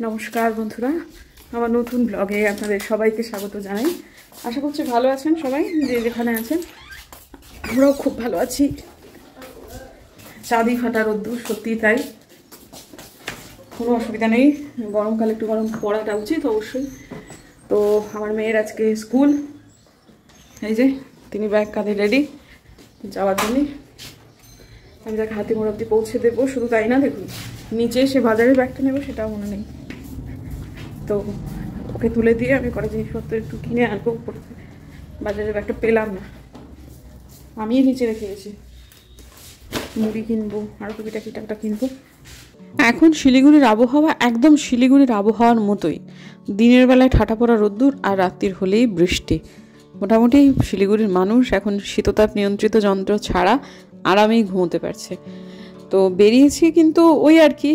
নমস্কার বন্ধুরা, আমার নতুন ব্লগে আপনাদের সবাইকে স্বাগত জানাই। আশা করছি ভালো আছেন সবাই, যে যেখানে আছেন। আমরাও খুব ভালো আছি। চাঁদি ফাটা রোদ্দুর, সত্যিই তাই, কোনো অসুবিধা নেই। গরমকালে একটু গরম পড়াটা উচিত অবশ্যই। তো আমার মেয়ের আজকে স্কুল, এই যে তিনি ব্যাগ কাঁধে রেডি যাওয়ার জন্যই। আমি তাকে হাতিমোড় অব্দি পৌঁছে দেবো। শুধু তাই না, দেখুন নিচে এসে বাজারের ব্যাগটা নেবো সেটাও মনে নেই। তো ওকে তুলে দিয়ে আমি কটা জিনিসপত্র একটু কিনে আনবো। বাজারের ব্যাগটা পেলাম না, আমি নিচে রেখে গেছি। মুড়ি কিনবো, আরও টুকিটাকি টাকাটা কিনবো। এখন শিলিগুড়ির আবহাওয়া একদম শিলিগুড়ির আবহাওয়ার মতোই। দিনের বেলায় ঠাটা পড়া রোদ্দুর, আর রাত্রির হলেই বৃষ্টি। মোটামুটি শিলিগুড়ির মানুষ এখন শীততাপ নিয়ন্ত্রিত যন্ত্র ছাড়া আরামেই ঘুমোতে পারছে। তো বেরিয়েছি, কিন্তু ওই আর কি,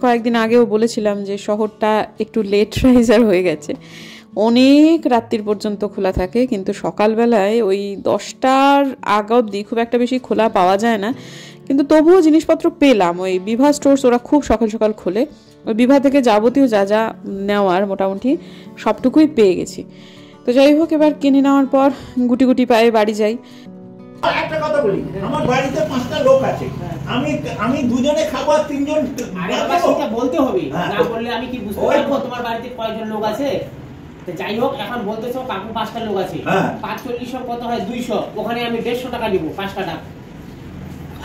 কয়েকদিন আগেও বলেছিলাম যে শহরটা একটু লেট রাইজার হয়ে গেছে। অনেক রাত্রির পর্যন্ত খোলা থাকে, কিন্তু সকালবেলায় ওই 10টার আগ অবধি খুব একটা বেশি খোলা পাওয়া যায় না। কিন্তু তবুও জিনিসপত্র পেলাম। ওই বিভা স্টোর্স ওরা খুব সকাল সকাল খোলে। ওই বিভা থেকে যাবতীয় যা যা নেওয়ার মোটামুটি সবটুকুই পেয়ে গেছি। তো যাই হোক, এবার কিনে নেওয়ার পর গুটি গুটি পায়ে বাড়ি যাই। একটা কথা বলি, আমার বাড়িতে 5টা লোক আছে, আমি দুজনে খাবো আর 3জন। আরে বাবা, সেটা বলতে হবে, না বললে আমি কি বুঝতে পারবো তোমার বাড়িতে কয়জন লোক আছে? তো যাই হোক, এখন বলতেছো কাকু 5টা লোক আছে, 540 কত হয়? 200। ওখানে আমি 150 টাকা নিব, 5টা ডাব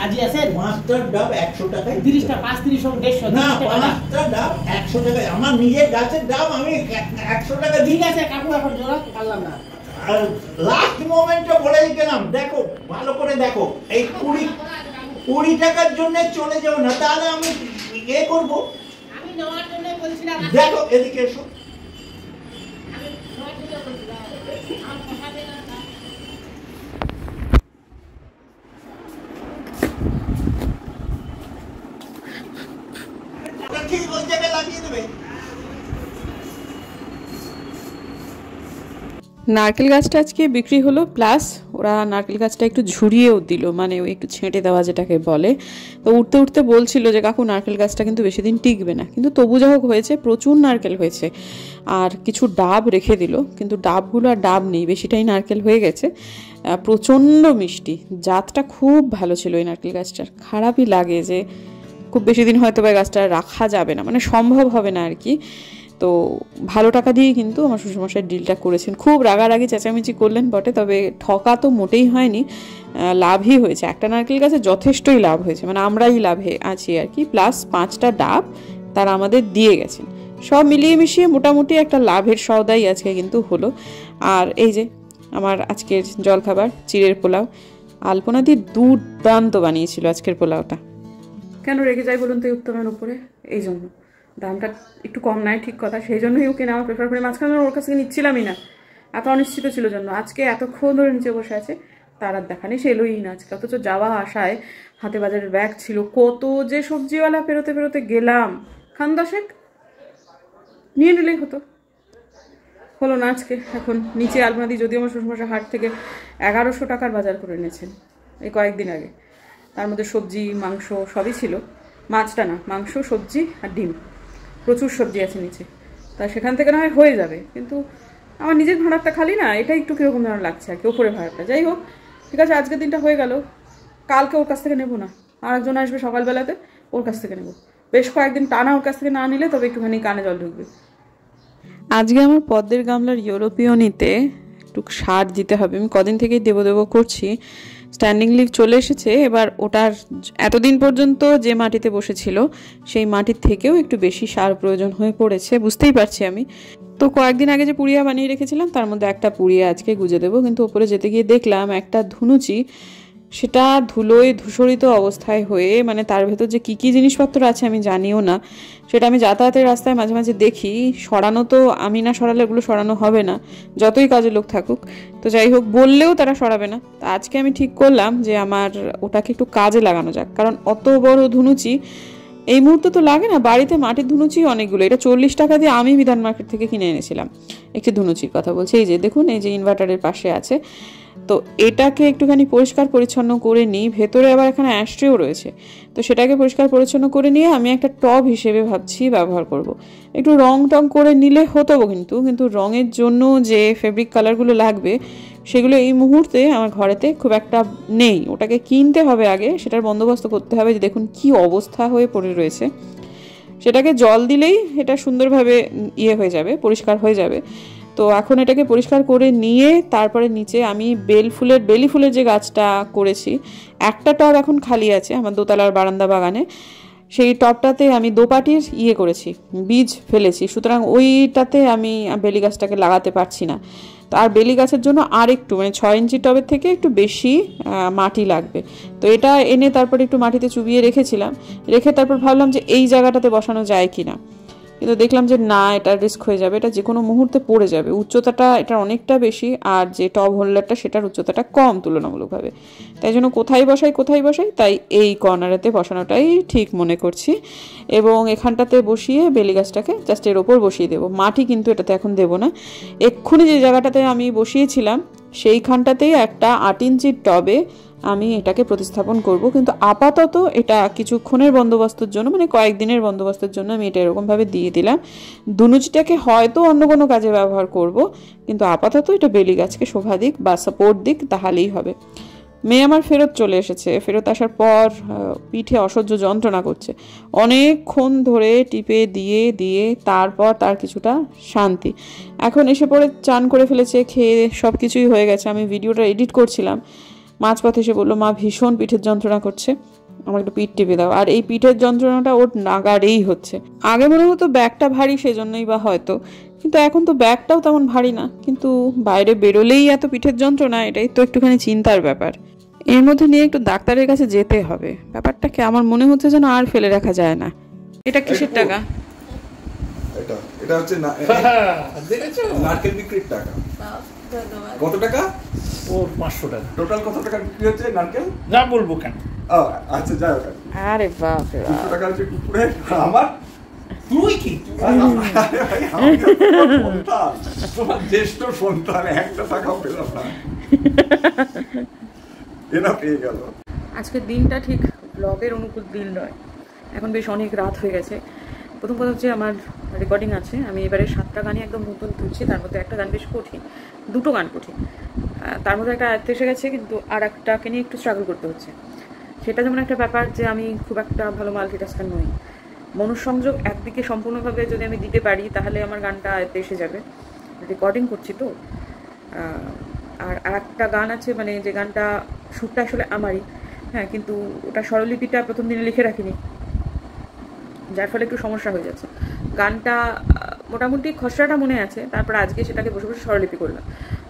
আজি আছে। 5টা ডাব 100 টাকায়, 30টা 5 30 150 না 5টা ডাব 100 টাকায়। আমার নিজের গাছের ডাব আমি 100 টাকা দিই। ঠিক আছে কাকু, এখন জোড়া পারলাম না। আর লাস্ট মোমেন্টে বলে দিলাম, দেখো ভালো করে দেখো, এই 20 টাকার জন্য চলে যাও না, তাহলে আমি এ করব। আমি নেওয়ার জন্য বলছিলাম, দেখো এদিকে এসো। আমি নেওয়ার জন্য বলছিলাম, আম পোষাবে না। ঠিক ওই জায়গায় লাগিয়ে দেবে। নারকেল গাছটা আজকে বিক্রি হলো, প্লাস ওরা নারকেল গাছটা একটু ঝুরিয়েও দিল, মানে ওই একটু ছেঁটে দেওয়া যেটাকে বলে। তো উঠতে উঠতে বলছিল যে কাকু নারকেল গাছটা কিন্তু বেশি দিন টিকবে না, কিন্তু তবু যা হোক হয়েছে, প্রচুর নারকেল হয়েছে। আর কিছু ডাব রেখে দিল, কিন্তু ডাবগুলো আর ডাব নেই, বেশিটাই নারকেল হয়ে গেছে। প্রচণ্ড মিষ্টি, জাতটা খুব ভালো ছিল এই নারকেল গাছটার। খারাপই লাগে যে খুব বেশি দিন হয়তো বা গাছটা রাখা যাবে না, মানে সম্ভব হবে না আর কি। তো ভালো টাকা দিয়ে কিন্তু আমার শ্বশুরমশাই ডিলটা করেছেন। খুব রাগারাগি চেঁচামেচি করলেন বটে, তবে ঠকা তো মোটেই হয়নি, লাভই হয়েছে। একটা নারকেল গাছে যথেষ্টই লাভ হয়েছে, মানে আমরাই লাভে আছি আর কি। প্লাস 5টা ডাব তারা আমাদের দিয়ে গেছেন। সব মিলিয়ে মিশিয়ে মোটামুটি একটা লাভের সওদাই আজকে কিন্তু হলো। আর এই যে আমার আজকের জলখাবার, চিড়ের পোলাও। আলপনা দিয়ে দুর্দান্ত বানিয়েছিল আজকের পোলাওটা। কেন রেগে যাই বলুন তো এই উত্তমের উপরে? এই জন্য দামটা একটু কম নেয়, ঠিক কথা, সেই জন্যই ওকে নেওয়া প্রেফার করি। মাঝখানে ওর কাছ থেকে নিচ্ছিলামই না, এত অনিশ্চিত ছিল জন্য। আজকে এতক্ষণ ধরে নিচে বসে আছে, তার আর দেখা নেই, সে এলোই না আজকে। অথচ যাওয়া আসায় হাতে বাজারের ব্যাগ ছিল, কত যে সবজিওয়ালা পেরোতে পেরোতে গেলাম, খান 10 নিয়ে নিলেই হতো, হলো না আজকে। এখন নিচে আলপনা দিয়ে, যদিও আমার শ্বশুরমশাই হাট থেকে 1100 টাকার বাজার করে এনেছেন এই কয়েকদিন আগে। তার মধ্যে সবজি মাংস সবই ছিল, মাছটা না, মাংস সবজি আর ডিম, প্রচুর সবজি আছে নিচে। তা সেখান থেকে না হয় হয়ে যাবে, কিন্তু আমার নিজের ভাড়াটা খালি না, এটা একটু কীরকম যেন লাগছে আর কি, ওপরে ভাড়াটা। যাই হোক, ঠিক আছে, আজকের দিনটা হয়ে গেল। কালকে ওর কাছ থেকে নেবো না, আর একজন আসবে সকালবেলাতে, ওর কাছ থেকে নেবো। বেশ কয়েকদিন টানা ওর কাছ থেকে না নিলে তবে একটুখানি কানে জল ঢুকবে। আজকে আমার পদ্মের গামলার ইউরোপিয়নিতে একটু সার দিতে হবে। আমি কদিন থেকেই দেবো করছি, স্ট্যান্ডিং লিভ চলে এসেছে। এবার ওটার এতদিন পর্যন্ত যে মাটিতে বসেছিল সেই মাটির থেকেও একটু বেশি সার প্রয়োজন হয়ে পড়েছে, বুঝতেই পারছি আমি। তো কয়েকদিন আগে যে পুড়িয়া বানিয়ে রেখেছিলাম তার মধ্যে একটা পুড়িয়া আজকে গুজে দেবো, কিন্তু ওপরে যেতে গিয়ে দেখলাম একটা ধুনুচি, সেটা ধুলোয় ধূসরিত অবস্থায় হয়ে, মানে তার ভেতর যে কী কী জিনিসপত্র আছে আমি জানিও না। সেটা আমি যাতায়াতের রাস্তায় মাঝে মাঝে দেখি, সরানো তো আমি না সরালে এগুলো সরানো হবে না, যতই কাজের লোক থাকুক। তো যাই হোক, বললেও তারা সরাবে না। তা আজকে আমি ঠিক করলাম যে আমার ওটাকে একটু কাজে লাগানো যাক, কারণ অত বড় ধুনুচি এই মুহূর্তে তো লাগে না। বাড়িতে মাটির ধুনুচি অনেকগুলো, এটা 40 টাকা দিয়ে আমি বিধান মার্কেট থেকে কিনে এনেছিলাম। একটি ধুনুচির কথা বলছি, এই যে দেখুন, এই যে ইনভার্টারের পাশে আছে। তো এটাকে একটুখানি পরিষ্কার পরিচ্ছন্ন করে নিই। ভেতরে আবার এখানে অ্যাশট্রেও রয়েছে, তো সেটাকে পরিষ্কার পরিচ্ছন্ন করে নিয়ে আমি একটা টব হিসেবে ভাবছি ব্যবহার করব। একটু রং টং করে নিলে হতো, কিন্তু রঙের জন্য যে ফেব্রিক কালারগুলো লাগবে সেগুলো এই মুহূর্তে আমার ঘরেতে খুব একটা নেই, ওটাকে কিনতে হবে আগে, সেটার বন্দোবস্ত করতে হবে। যে দেখুন কি অবস্থা হয়ে পড়ে রয়েছে, সেটাকে জল দিলেই এটা সুন্দরভাবে হয়ে যাবে, পরিষ্কার হয়ে যাবে। তো এখন এটাকে পরিষ্কার করে নিয়ে তারপরে নিচে আমি বেলি ফুলের যে গাছটা করেছি, একটা টব এখন খালি আছে আমার দোতলার বারান্দা বাগানে, সেই টবটাতে আমি দোপাটির করেছি, বীজ ফেলেছি, সুতরাং ওইটাতে আমি বেলি গাছটাকে লাগাতে পারছি না। তো আর বেলি গাছের জন্য আর একটু 6 ইঞ্চি টবের থেকে একটু বেশি মাটি লাগবে। তো এটা এনে তারপরে একটু মাটিতে চুবিয়ে রেখেছিলাম, রেখে তারপর ভাবলাম যে এই জায়গাটাতে বসানো যায় কিনা, কিন্তু দেখলাম যে না, এটা রিস্ক হয়ে যাবে, এটা যে কোনো মুহূর্তে পড়ে যাবে। উচ্চতাটা এটা অনেকটা বেশি, আর যে টব হোল্ডারটা সেটার উচ্চতাটা কম তুলনামূলকভাবে, তাই জন্য কোথায় বসাই, তাই এই কর্নারেতে বসানোটাই ঠিক মনে করছি। এবং এখানটাতে বসিয়ে বেলি গাছটাকে জাস্ট এর ওপর বসিয়ে দেবো, মাটি কিন্তু এটাতে এখন দেবো না। এক্ষুনি যে জায়গাটাতে আমি বসিয়েছিলাম সেইখানটাতেই একটা 8 ইঞ্চির টবে আমি এটাকে প্রতিস্থাপন করব, কিন্তু আপাতত এটা কিছুক্ষণের বন্দোবস্তের জন্য, কয়েকদিনের বন্দোবস্তের জন্য আমি এটা এরকমভাবে দিয়ে দিলাম। দুনুচটাকে হয়তো অন্য কোনো কাজে ব্যবহার করব, কিন্তু আপাতত এটা বেলি গাছকে শোভা দিক বা সাপোর্ট দিক, তাহলেই হবে। মেয়ে আমার ফেরত চলে এসেছে, ফেরত আসার পর পিঠে অসহ্য যন্ত্রণা করছে, অনেকক্ষণ ধরে টিপে দিয়ে তারপর তার কিছুটা শান্তি। এখন এসে পড়ে চান করে ফেলেছে, খেয়ে সব কিছুই হয়ে গেছে। আমি ভিডিওটা এডিট করছিলাম, মাঝপথে এসে বললো মা ভীষণ পিঠের যন্ত্রণা করছে, আমার একটু পিঠ টিপে দাও। আর এই পিঠের যন্ত্রণাটা ওর নাগাড়েই হচ্ছে। আগে মনে হতো ব্যাগটা ভারী, সেজন্যই বা হয়তো, কিন্তু এখন তো ব্যাগটাও তেমন ভারী না, কিন্তু বাইরে বেরোলেই এত পিঠের যন্ত্রণা, এটাই তো একটুখানি চিন্তার ব্যাপার। এর মধ্যে নিয়ে একটু ডাক্তারের কাছে যেতে হবে। ব্যাপারটাকে আমার মনে হচ্ছে যেন আর ফেলে রাখা যায় না। এটা কিসের টাকা? এটা হচ্ছে নারকেল বিক্রির টাকা। কত টাকা? ও 500 টাকা। টোটাল কত টাকা বিক্রি হচ্ছে নারকেল? না বলবো কেন? আচ্ছা যাই হোক। আরে বাপ রে, 200 টাকা হচ্ছে কুকুরে। আমার তুই কি তোমার জ্যেষ্ঠ সন্তান, একটা টাকাও পেলাম না, এরা পেয়ে গেল। আজকের দিনটা ঠিক ব্লগের অনুকূল দিন নয়। এখন বেশ অনেক রাত হয়ে গেছে। প্রথম কথা হচ্ছে আমার রেকর্ডিং আছে, আমি এবারে 7টা গানই একদম নতুন তুলছি, তার মধ্যে একটা গান বেশ কঠিন, 2টো গান কঠিন, তার মধ্যে একটা আয়ত্তে এসে গেছে, কিন্তু আর একটাকে নিয়ে একটু স্ট্রাগল করতে হচ্ছে। সেটা যেমন একটা ব্যাপার যে আমি খুব একটা ভালো মাল্টিটাস্কার নই। মনোসংযোগ একদিকে সম্পূর্ণভাবে যদি আমি দিতে পারি তাহলে আমার গানটা আয়ত্তে এসে যাবে। রেকর্ডিং করছি তো। আর একটা গান আছে, যে গানটা সুরটা আসলে আমারই, হ্যাঁ, কিন্তু ওটা স্বরলিপিটা প্রথম দিনে লিখে রাখিনি, যার ফলে একটু সমস্যা হয়ে যাচ্ছে। গানটা মোটামুটি খসড়াটা মনে আছে, তারপর আজকে সেটাকে বসে বসে স্বরলিপি করলাম।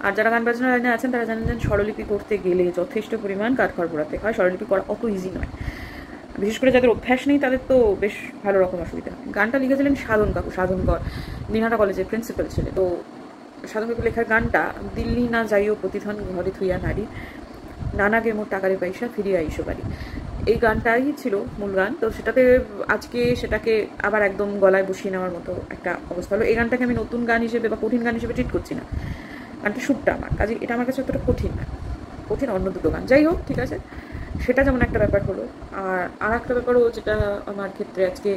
আর যারা গান বাজনা লাইনে আছেন তারা জানেন স্বরলিপি করতে গেলে যথেষ্ট পরিমাণ কাঠখড় পোড়াতে হয়। স্বরলিপি করা অত ইজি নয়, বিশেষ করে যাদের অভ্যাস নেই তাদের তো বেশ ভালো রকম অসুবিধা। গানটা লিখেছিলেন সাধন কাকু, সাধনকর, দিনহাটা কলেজের প্রিন্সিপাল ছিল। তো সাধন কাকু লেখার গানটা দিল্লি না যাইও প্রতিধন ঘরে থুইয়া নারী, নানা গে মোট টাকারে পয়সা ফিরিয়ে আইসো বাড়ি, এই গানটাই ছিল মূল গান। তো সেটাতে আজকে সেটাকে আবার একদম গলায় বসিয়ে নেওয়ার মতো একটা অবস্থা হলো। এই গানটাকে আমি নতুন গান হিসেবে বা কঠিন গান হিসেবে ট্রিট করছি না, গানটা সুরটা আমার কাজে, এটা আমার কাছে অতটা কঠিন না, কঠিন অন্য দুটো গান। যাই হোক, ঠিক আছে, সেটা যেমন একটা ব্যাপার হলো। আর একটা ব্যাপারও যেটা আমার ক্ষেত্রে আজকে,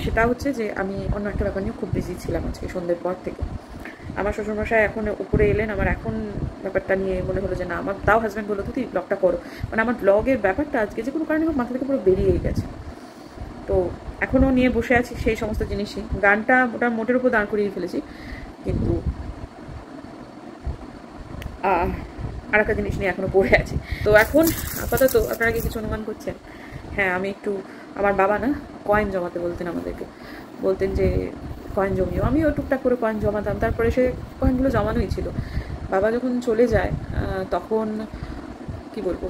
সেটা হচ্ছে যে আমি অন্য একটা ব্যাপার নিয়ে খুব বিজি ছিলাম আজকে সন্ধ্যের পর থেকে। আমার শ্বশুরমশাই এখন উপরে এলেন, আমার এখন ব্যাপারটা নিয়ে মনে হলো যে না, আমার তাও হাজব্যান্ড বললো তুই ব্লগটা করো, আমার ব্লগের ব্যাপারটা আজকে যে কোনো কারণে আমার মাথা থেকে পুরো বেরিয়েই গেছে। তো এখনও নিয়ে বসে আছি সেই সমস্ত জিনিসই। গানটা ওটা মোটের উপর দাঁড় করিয়ে ফেলেছি, কিন্তু আর একটা জিনিস নিয়ে এখনও পড়ে আছি। তো এখন আপাতত আপনারা কি কিছু অনুমান করছেন? হ্যাঁ, আমি একটু, আমার বাবা না কয়েন জমাতে বলতেন আমাদেরকে, বলতেন যে কয়েন জমিও, আমিও টুকটাক করে কয়েন জমাতাম। তারপরে সে কয়েনগুলো জমানোই ছিল। বাবা যখন চলে যায় তখন কি বলবো,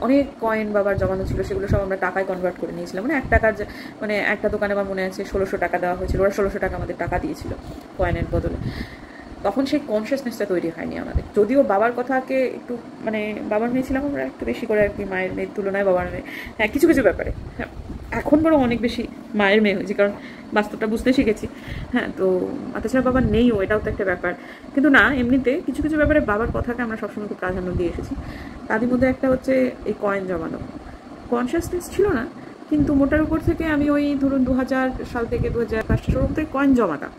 অনেক কয়েন বাবার জমানো ছিল, সেগুলো সব আমরা টাকায় কনভার্ট করে নিয়েছিলাম। 1 টাকার একটা দোকানে আমার মনে আছে 1600 টাকা দেওয়া হয়েছিল, ওরা 1600 টাকা আমাদের টাকা দিয়েছিল কয়েনের বদলে। তখন সেই কনসিয়াসনেসটা তৈরি হয়নি আমাদের। যদিও বাবার কথাকে একটু বাবার মেয়ে ছিলাম আমরা একটু বেশি করে আর কি, মায়ের মেয়ের তুলনায় বাবার মেয়ে, হ্যাঁ, কিছু কিছু ব্যাপারে, হ্যাঁ, এখন বরং অনেক বেশি মায়ের মেয়ে হয়েছি, কারণ বাস্তবটা বুঝতে শিখেছি। হ্যাঁ, তো তাছাড়া বাবা নেইও, এটাও তো একটা ব্যাপার। কিন্তু না, এমনিতে কিছু কিছু ব্যাপারে বাবার কথাকে আমরা সবসময় খুব প্রাধান্য দিয়ে এসেছি। তাদের মধ্যে একটা হচ্ছে এই কয়েন জমানো। কনসিয়াসনেস ছিল না, কিন্তু মোটার উপর থেকে আমি ওই ধরুন 2000 সাল থেকে 2005 সাল থেকে কয়েন জমাতাম।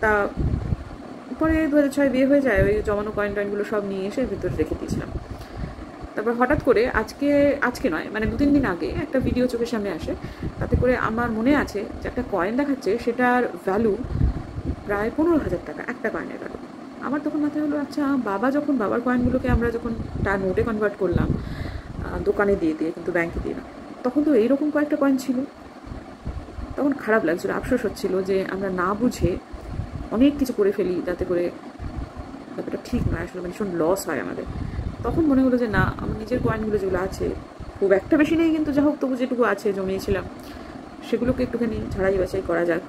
তা পরে 2006 বিয়ে হয়ে যায়, ওই জমানো কয়েন টয়েনগুলো সব নিয়ে এসে ভিতরে রেখে দিয়েছিলাম। তারপর হঠাৎ করে আজকে নয়, মানে 2-3 দিন আগে একটা ভিডিও চোখের সামনে আসে। তাতে করে আমার মনে আছে যে একটা কয়েন দেখাচ্ছে, সেটার ভ্যালু প্রায় 15,000 টাকা, একটা কয়েনের ভ্যালু। আমার তখন মাথায় হলো, আচ্ছা বাবা যখন বাবার কয়েনগুলোকে আমরা যখন তার নোটে কনভার্ট করলাম দোকানে দিয়ে কিন্তু ব্যাংকে দিয়ে না, তখন তো এইরকম কয়েকটা কয়েন ছিল। তখন খারাপ লাগছিল, আফসোস হচ্ছিল যে আমরা না বুঝে অনেক কিছু করে ফেলি, যাতে করে ব্যাপারটা ঠিক নয়, আসলে ভীষণ লস হয় আমাদের। তখন মনে হলো যে না, আমার নিজের কয়েনগুলো যেগুলো আছে, খুব একটা বেশি নেই কিন্তু যা হোক তবু যেটুকু আছে জমিয়েছিলাম, সেগুলোকে একটুখানি ঝাড়াই বাছাই করা যাক,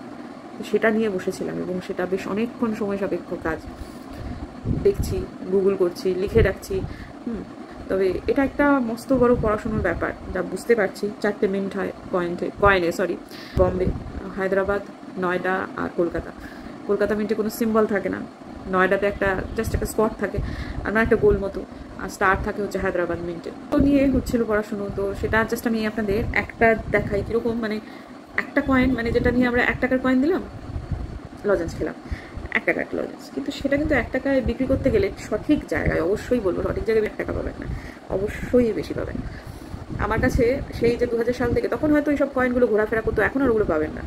সেটা নিয়ে বসেছিলাম। এবং সেটা বেশ অনেকক্ষণ সময় সাপেক্ষ কাজ, দেখছি, গুগল করছি, লিখে রাখছি। তবে এটা একটা মস্ত বড় পড়াশোনার ব্যাপার, যা বুঝতে পারছি। 4টে মিন্ট হয় কয়েনে, বম্বে, হায়দ্রাবাদ, নয়ডা আর কলকাতা। কলকাতা মিন্টে কোনো সিম্বল থাকে না, নয়ডাতে জাস্ট একটা স্পট থাকে, আর না একটা গোল মতো, আর স্টার থাকে হচ্ছে হায়দ্রাবাদ মিন্টে। তো নিয়ে হচ্ছিল পড়াশুনো। তো সেটা জাস্ট আমি আপনাদের একটা দেখাই কীরকম, মানে একটা কয়েন, মানে যেটা নিয়ে আমরা 1 টাকার কয়েন দিলাম, লজেন্স খেলাম, 1 টাকার লজেন্স, কিন্তু সেটা কিন্তু 1 টাকায় বিক্রি করতে গেলে সঠিক জায়গায়, অবশ্যই বলবো সঠিক জায়গায় 1 টাকা পাবেন না, অবশ্যই বেশি পাবেন। আমার কাছে সেই যে 2000 সাল থেকে, তখন হয়তো এইসব কয়েনগুলো ঘোরাফেরা করতো, এখন আর ওগুলো পাবেন না।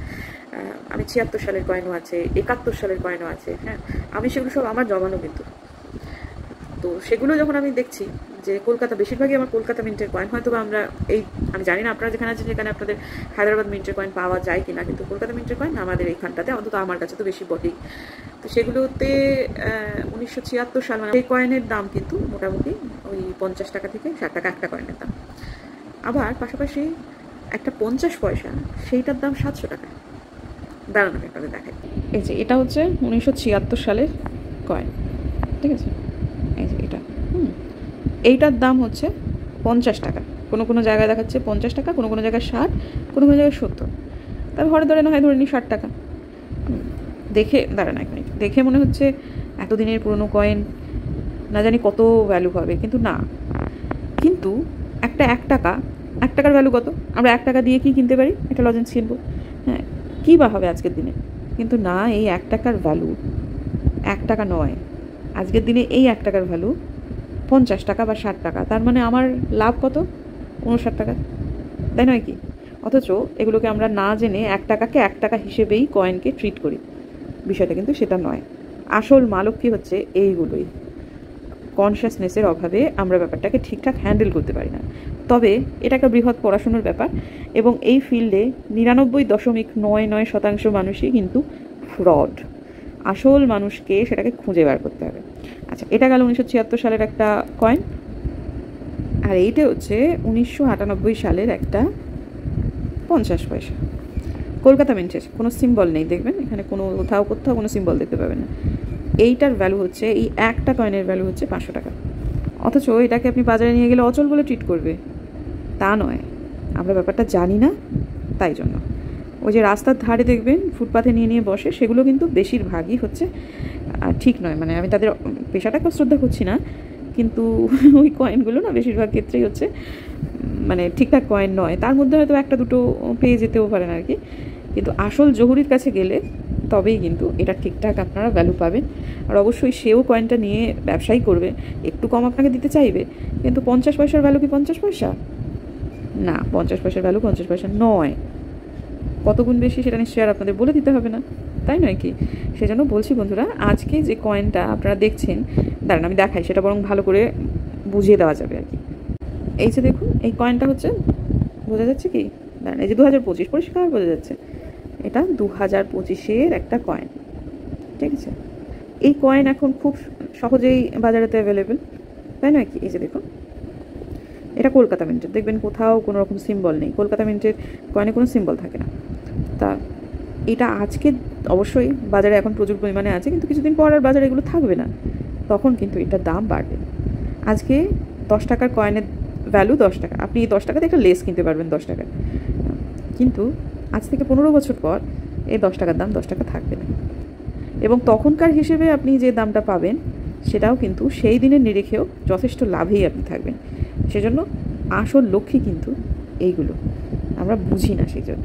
আমি 76 সালের কয়েনও আছে, 71 সালের কয়েনও আছে। হ্যাঁ, আমি সেগুলো সব আমার জমানো কিন্তু। তো সেগুলো যখন আমি দেখছি যে কলকাতা, বেশিরভাগই আমার কলকাতা মিন্টের কয়েন, হয়তো বা আমরা আমি জানি না আপনারা যেখানে আছেন সেখানে আপনাদের হায়দ্রাবাদ মিন্টের কয়েন পাওয়া যায় কিনা, কিন্তু কলকাতা মিন্টের কয়েন আমাদের এইখানটাতে, অন্তত আমার কাছে তো বেশি বটেই। তো সেগুলোতে 1976 সাল, মানে এই কয়েনের দাম কিন্তু মোটামুটি ওই 50 টাকা থেকে 60 টাকা একটা কয়েনের দাম। আবার পাশাপাশি একটা 50 পয়সা, সেইটার দাম 700 টাকা। দাঁড়ানো আপনাদের দেখাই, এই যে এটা হচ্ছে 1976 সালের কয়েন, ঠিক আছে? এই যে এইটার দাম হচ্ছে 50 টাকা। কোনো জায়গায় দেখাচ্ছে 50 টাকা, কোনো জায়গায় 60, কোনো জায়গায় 70। তারপর হরে ধরে না হয় ধরে নিই 60 টাকা। দেখে দাঁড়ান এক মিনিট, দেখে মনে হচ্ছে এতদিনের পুরনো কয়েন, না জানি কত ভ্যালু হবে, কিন্তু না। কিন্তু একটা 1 টাকার ভ্যালু কত? আমরা 1 টাকা দিয়ে কি কিনতে পারি? একটা লজেন্স কিনবো, হ্যাঁ, কী বা হবে আজকের দিনে? কিন্তু না, এই 1 টাকার ভ্যালু 1 টাকা নয়, আজকের দিনে এই 1 টাকার ভ্যালু 50 টাকা বা 60 টাকা। তার মানে আমার লাভ কত? 59 টাকা, তাই নয় কি? অথচ এগুলোকে আমরা না জেনে 1 টাকাকে 1 টাকা হিসেবেই কয়েনকে ট্রিট করি। বিষয়টা কিন্তু সেটা নয়। আসল মালক্ষী হচ্ছে এইগুলোই। কনসিয়াসনেসের অভাবে আমরা ব্যাপারটাকে ঠিকঠাক হ্যান্ডেল করতে পারি না। তবে এটা একটা বৃহৎ পড়াশোনার ব্যাপার, এবং এই ফিল্ডে 99.99% মানুষই কিন্তু ফ্রড। আসল মানুষকে সেটাকে খুঁজে বার করতে হবে। আচ্ছা, এটা গেল 1976 সালের একটা কয়েন, আর এইটা হচ্ছে 1998 সালের একটা 50 পয়সা। কলকাতা মিন্টের কোনো সিম্বল নেই, দেখবেন এখানে কোথাও কোনো সিম্বল দেখতে পাবেন না। এইটার ভ্যালু হচ্ছে, এই একটা কয়েনের ভ্যালু হচ্ছে 500 টাকা। অথচ এটাকে আপনি বাজারে নিয়ে গেলে অচল বলে ট্রিট করবে, তা নয়। আমরা ব্যাপারটা জানি না, তাই জন্য ওই যে রাস্তার ধারে দেখবেন ফুটপাথে নিয়ে বসে, সেগুলো কিন্তু বেশিরভাগই হচ্ছে ঠিক নয়। মানে আমি তাদের পেশাটাকে শ্রদ্ধা করছি না, কিন্তু ওই কয়েনগুলো না বেশিরভাগ ক্ষেত্রেই হচ্ছে মানে ঠিকঠাক কয়েন নয়। তার মধ্যে হয়তো 1-2 পেয়ে যেতেও পারেন আর কি, কিন্তু আসল জহুরির কাছে গেলে তবেই কিন্তু এটা ঠিকঠাক আপনারা ভ্যালু পাবেন। আর অবশ্যই সেও কয়েনটা নিয়ে ব্যবসাই করবে, একটু কম আপনাকে দিতে চাইবে, কিন্তু 50 পয়সার ভ্যালু কি 50 পয়সা না, 50 পয়সার ভ্যালু 50 পয়সা নয়। কত গুণ বেশি সেটা নিশ্চয়ই আর আপনাদের বলে দিতে হবে না, তাই নয় কি? সেজন্য বলছি বন্ধুরা, আজকে যে কয়েনটা আপনারা দেখছেন, দাঁড়ান আমি দেখাই, সেটা বরং ভালো করে বুঝিয়ে দেওয়া যাবে আর কি। এই যে দেখুন, এই কয়েনটা হচ্ছে, বোঝা যাচ্ছে কি? দাঁড়ান, এই যে 2025 পরিষ্কার বোঝা যাচ্ছে, এটা 2025-এর একটা কয়েন, ঠিক আছে? এই কয়েন এখন খুব সহজেই বাজারেতে অ্যাভেলেবেল, তাই নয় কি? এই যে দেখুন, এটা কলকাতা মিন্টের, দেখবেন কোথাও কোনো রকম সিম্বল নেই। কলকাতা মিন্টের কয়েনে কোনো সিম্বল থাকে না। তা এটা আজকে অবশ্যই বাজারে এখন প্রচুর পরিমাণে আছে, কিন্তু কিছুদিন পর আর বাজারে এগুলো থাকবে না, তখন কিন্তু এটার দাম বাড়বে। আজকে 10 টাকার কয়েনের ভ্যালু 10 টাকা, আপনি এই 10 টাকাতে একটা লেস কিনতে পারবেন 10 টাকা, কিন্তু আজ থেকে 15 বছর পর এই 10 টাকার দাম 10 টাকা থাকবে না, এবং তখনকার হিসেবে আপনি যে দামটা পাবেন সেটাও কিন্তু সেই দিনের নিরিখেও যথেষ্ট লাভেই আপনি থাকবেন। সেজন্য আসল লক্ষ্যই কিন্তু এইগুলো আমরা বুঝি না। সেই জন্য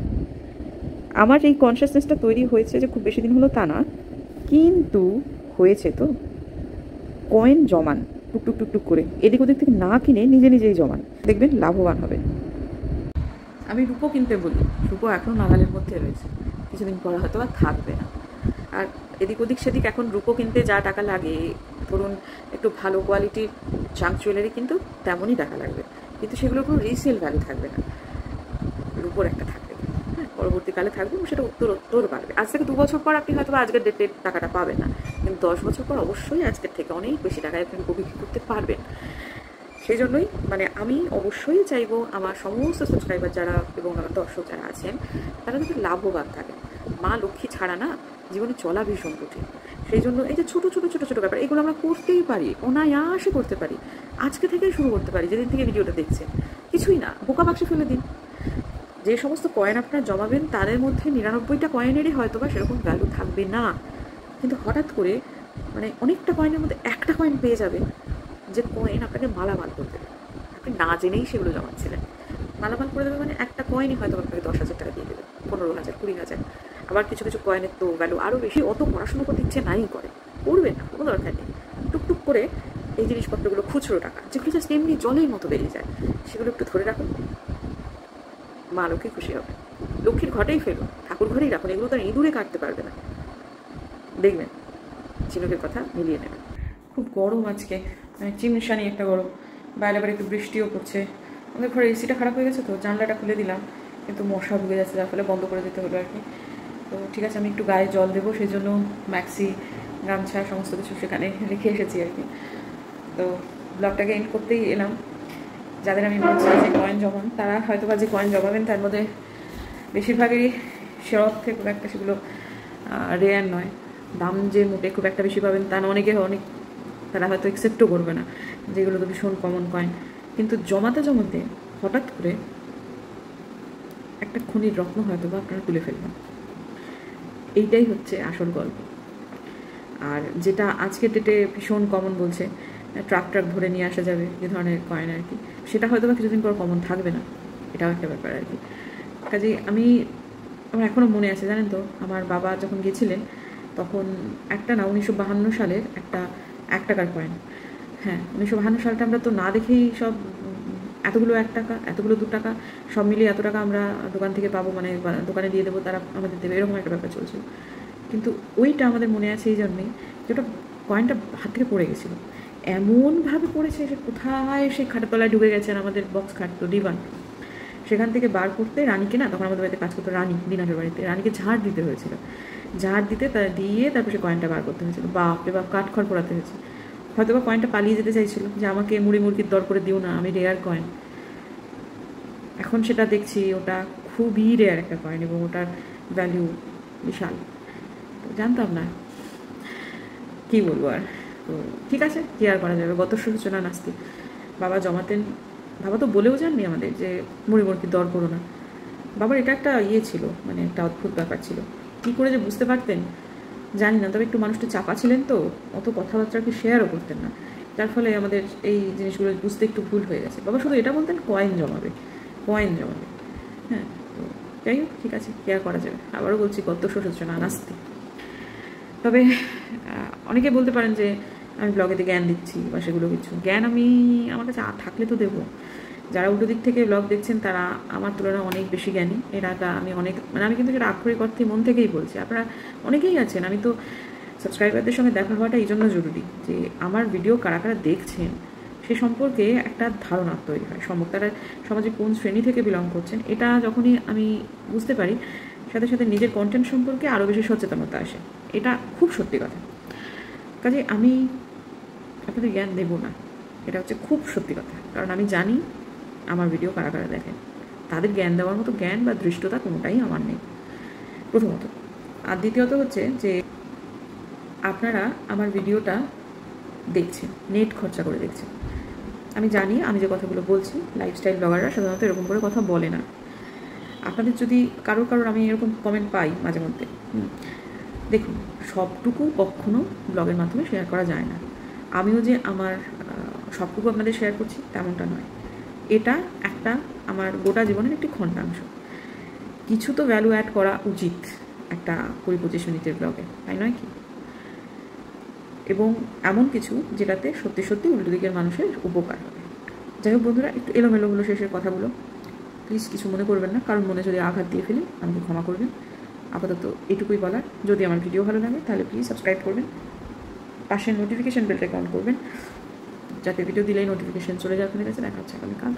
আমার এই কনসিয়াসনেসটা তৈরি হয়েছে যে খুব বেশি দিন হলো তা না, কিন্তু হয়েছে তো। কয়েন জমান টুকটুক টুকটুক করে, এদিক ওদিক থেকে না কিনে নিজে নিজেই জমান, দেখবেন লাভবান হবেন। আমি রূপো কিনতে বলি, রূপো এখনও নাগালের মধ্যে রয়েছে, কিছুদিন পরে হয়তো আর থাকবে না। আর এদিক ওদিক সেদিক এখন রূপো কিনতে যা টাকা লাগে, ধরুন একটু ভালো কোয়ালিটির জাঙ্ক জুয়েলারি কিন্তু তেমনই টাকা লাগবে, কিন্তু সেগুলোর কোনো রিসেল ভ্যালু থাকবে না। রূপোর একটা থাকবে, হ্যাঁ, পরবর্তীকালে থাকবে, সেটা উত্তর বাড়বে। আজ থেকে 2 বছর পর আপনি হয়তো আজকের ডেটের টাকাটা পাবেন না, কিন্তু 10 বছর পর অবশ্যই আজকের থেকে অনেক বেশি টাকায় আপনি রূপো বিক্রি করতে পারবেন। সেই জন্যই আমি অবশ্যই চাইবো আমার সমস্ত সাবস্ক্রাইবার যারা এবং আমার দর্শক যারা আছেন তারা যদি লাভবান থাকে। মা লক্ষ্মী ছাড়া না জীবনে চলা ভীষণ কঠিন। সেই জন্য এই যে ছোটো ছোটো ছোটো ছোটো ব্যাপার, এগুলো আমরা করতেই পারি, অনায়াসে করতে পারি, আজকে থেকেই শুরু করতে পারি। যেদিন থেকে ভিডিওটা দেখছেন কিছুই না, বোকা বাক্সে ফেলে দিন। যে সমস্ত কয়েন আপনারা জমাবেন তাদের মধ্যে 99টা কয়েনেরই হয়তো বা সেরকম ভ্যালু থাকবে না, কিন্তু হঠাৎ করে অনেকটা কয়েনের মধ্যে একটা কয়েন পেয়ে যাবেন যে কয়েন আপনাকে মালামাল করে দেবে। আপনি না জেনেই সেগুলো জমাচ্ছিলেন, মালামাল করে দেবে, একটা কয়েনই হয়তো আপনাকে 10,000 টাকা দিয়ে দেবে, 15,000, 20,000। আবার কিছু কিছু কয়েনের তো ভ্যালু আরও বেশি। অত পড়াশুনো করতে ইচ্ছে নাই করে, করবেন না, কোনো দরকার নেই। টুকটুক করে এই জিনিসপত্রগুলো খুচরো টাকা যেগুলো জাস্ট এমনি জলের মতো বেরিয়ে যায়, সেগুলো একটু ধরে রাখুন, মা লক্ষ্মী খুশি হবে। লক্ষ্মীর ঘটেই ফেলুন, ঠাকুর ঘরেই রাখুন, এগুলো তো আর ইঁদুরে কাটতে পারবে না। দেখবেন ঝিনুকের কথা মিলিয়ে নেবেন। খুব গরম আজকে, চিমনিশানি একটা গরম, বাইরে আবার একটু বৃষ্টিও পড়ছে। আমাদের ঘরে এসিটা খারাপ হয়ে গেছে তো জানলাটা খুলে দিলাম, কিন্তু মশা ঢুকে যাচ্ছে, যার ফলে বন্ধ করে দিতে হলো আর কি। তো ঠিক আছে, আমি একটু গায়ে জল দেবো, সেই জন্য ম্যাক্সি, গামছা সমস্ত কিছু সেখানে রেখে এসেছি আর কি। তো ব্লগটাকে এন্ড করতেই এলাম। যাদের আমি বলছি যে কয়েন জমান, তারা হয়তো বা যে কয়েন জমাবেন তার মধ্যে বেশিরভাগই সে অর্থে খুব একটা সেগুলো রেয়ার নয়, দাম যে মোটে খুব একটা বেশি পাবেন তা না, অনেক তারা হয়তো অ্যাকসেপ্টও করবে না, যেগুলো তো ভীষণ কমন কয়েন। কিন্তু জমাতে জমাতে হঠাৎ করে একটা খনির রত্ন হয়তো বা আপনারা তুলে ফেলবেন। এইটাই হচ্ছে আসল গল্প। আর যেটা আজকের ডেটে ভীষণ কমন বলছে, ট্রাক ভরে নিয়ে আসা যাবে যে ধরনের কয়েন আর কি, সেটা হয়তো বা কিছুদিন পর কমন থাকবে না, এটাও একটা ব্যাপার আর কি। কাজেই আমার এখনও মনে আছে, জানেন তো, আমার বাবা যখন গেছিলেন তখন একটা না 1952 সালের একটা 1 টাকার কয়েন, হ্যাঁ 1952 সালটা আমরা তো না দেখেই সব এতগুলো 1 টাকা, এতগুলো 2 টাকা, সব মিলিয়ে এত টাকা আমরা দোকান থেকে পাবো, দোকানে দিয়ে দেবো, তারা আমাদের দেবে, এরকম একটা ব্যাপার চলছিল। কিন্তু ওইটা আমাদের মনে আছে এই জন্যেই যে ওটা কয়েনটা হাত থেকে পড়ে গেছিলো, এমনভাবে পড়েছে যে কোথায় সেই খাটের তলায় ঢুকে গেছেন, আমাদের বক্স খাট তো ডিবান, সেখান থেকে বার করতে রানীকে, না তখন আমাদের বাড়িতে কাজ করতো রানী, দিনাজের বাড়িতে, রানীকে ঝাড় দিতে হয়েছিল, ঝাড় দিতে দিয়ে তারপর সে কয়েনটা বার করতে হয়েছিল। বাপরে বাপ, কাঠখড় পোড়াতে হয়েছে। হয়তো বা কয়েনটা পালিয়ে যেতে চাইছিল যে আমাকে মুরগির দর করে দিও না, আমি রেয়ার কয়েন। এখন সেটা দেখছি ওটা খুবই রেয়ার একটা কয়েন এবং ওটার ভ্যালু বিশাল। তো জানতাম না, কী বলবো আর। তো ঠিক আছে, কী আর করা যাবে, গত সূচনা নাস্তি। বাবা জমাতেন, বাবা তো বলেও যাননি আমাদের যে মুরগির দর করো না। বাবার এটা একটা ছিল, একটা অদ্ভুত ব্যাপার ছিল, কী করে যে বুঝতে পারতেন জানি না, তবে একটু মানুষটা চাপা ছিলেন তো, অত কথাবার্তাকে শেয়ারও করতেন না, যার ফলে আমাদের এই জিনিসগুলো বুঝতে একটু ভুল হয়ে গেছে। বাবা শুধু এটা বলতেন কয়েন জমাবে, হ্যাঁ। তো যাই হোক, ঠিক আছে, কী আর করা যাবে। আবারও বলছি, গত সূচনা নাস্তি। তবে অনেকে বলতে পারেন যে আমি ব্লগেতে জ্ঞান দিচ্ছি বা সেগুলো কিছু, জ্ঞান আমার কাছে থাকলে তো দেবো। যারা উল্টো দিক থেকে ব্লগ দেখছেন তারা আমার তুলনায় অনেক বেশি জ্ঞানী, আমি অনেক আমি কিন্তু সেটা আক্ষরিক অর্থে মন থেকেই বলছি। আপনারা অনেকেই আছেন, আমি তো সাবস্ক্রাইবারদের সঙ্গে দেখা হওয়াটা এই জন্য জরুরি যে আমার ভিডিও কারা কারা দেখছেন সে সম্পর্কে একটা ধারণা তৈরি হয়, তারা সমাজে কোন শ্রেণী থেকে বিলং করছেন, এটা যখনই আমি বুঝতে পারি, সাথে সাথে নিজের কন্টেন্ট সম্পর্কে আরও বেশি সচেতনতা আসে, এটা খুব সত্যি কথা। কাজে আমি আপনাদের জ্ঞান দেবো না, এটা হচ্ছে খুব সত্যি কথা, কারণ আমি জানি আমার ভিডিও কারা কারা দেখেন, তাদের জ্ঞান দেওয়ার মতো জ্ঞান বা দৃষ্টতা কোনোটাই আমার নেই, প্রথমত। আর দ্বিতীয়ত হচ্ছে যে আপনারা আমার ভিডিওটা দেখছেন, নেট খরচা করে দেখছেন। আমি জানি আমি যে কথাগুলো বলছি, লাইফস্টাইল ব্লগাররা সাধারণত এরকম করে কথা বলে না, আপনাদের যদি কারোর আমি এরকম কমেন্ট পাই মাঝে মধ্যে, দেখুন সবটুকু কখনো ব্লগের মাধ্যমে শেয়ার করা যায় না। আমিও যে আমার সবটুকু আপনাদের শেয়ার করছি তেমনটা নয়, এটা একটা আমার গোটা জীবনের একটি খণ্ডাংশ। কিছু তো ভ্যালু অ্যাড করা উচিত একটা 20-25 মিনিটের ব্লগে, তাই নয় কি? এবং এমন কিছু যেটাতে সত্যি সত্যি উল্টো দিকের মানুষের উপকার হবে। যাই হোক বন্ধুরা, একটু এলোমেলো হলো শেষের কথাগুলো, প্লিজ কিছু মনে করবেন না। কারণ মনে যদি আঘাত দিয়ে ফেলি আমাকে ক্ষমা করবেন। আপাতত এটুকুই বলার। যদি আমার ভিডিও ভালো লাগে তাহলে প্লিজ সাবস্ক্রাইব করবেন, পাশের নোটিফিকেশান বেলটাকে অন করবেন, যাতে ভিডিও দিলেই নোটিফিকেশান চলে যায় আপনাদের কাছে। দেখা হচ্ছে আগামীকাল।